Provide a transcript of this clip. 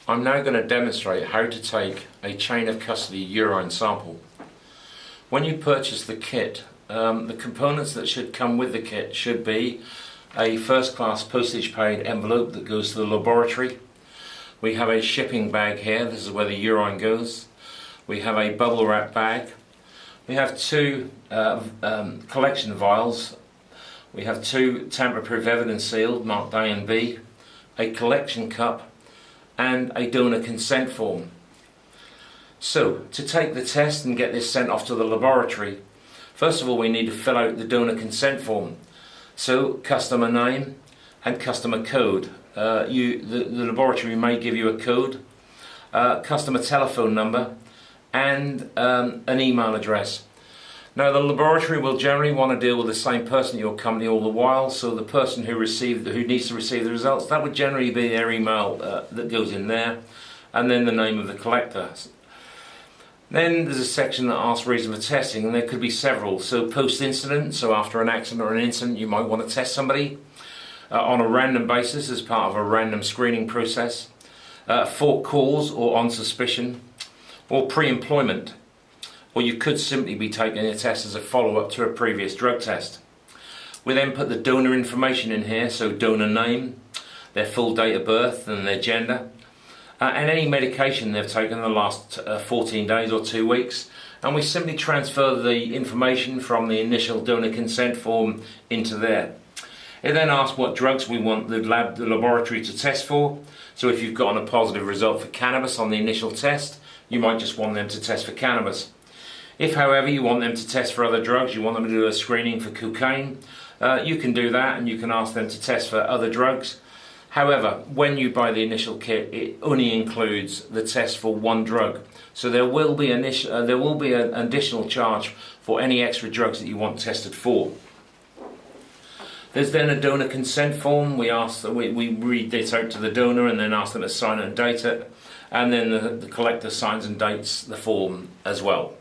I'm now going to demonstrate how to take a chain of custody urine sample. When you purchase the kit, the components that should come with the kit should be a first-class postage-paid envelope that goes to the laboratory. We have a shipping bag here, this is where the urine goes. We have a bubble wrap bag. We have two collection vials. We have two tamper-proof evidence sealed marked A and B, a collection cup, and a donor consent form. So, to take the test and get this sent off to the laboratory, first of all we need to fill out the donor consent form. So, customer name and customer code. The laboratory may give you a code, customer telephone number, and an email address. Now, the laboratory will generally want to deal with the same person at your company all the while, so the person who needs to receive the results, that would generally be their email that goes in there, and then the name of the collector. Then there's a section that asks reason for testing, and there could be several. So post-incident, so after an accident or an incident, you might want to test somebody on a random basis as part of a random screening process, for cause or on suspicion, or pre-employment. Or you could simply be taking a test as a follow-up to a previous drug test. We then put the donor information in here, so donor name, their full date of birth and their gender, and any medication they've taken in the last 14 days or 2 weeks, and we simply transfer the information from the initial donor consent form into there. It then asks what drugs we want the laboratory to test for. So if you've gotten a positive result for cannabis on the initial test, you might just want them to test for cannabis. If, however, you want them to test for other drugs, you want them to do a screening for cocaine, you can do that, and you can ask them to test for other drugs. However, when you buy the initial kit, it only includes the test for one drug. So there will be an additional charge for any extra drugs that you want tested for. There's then a donor consent form. We read this out to the donor and then ask them to sign and date it, and then the collector signs and dates the form as well.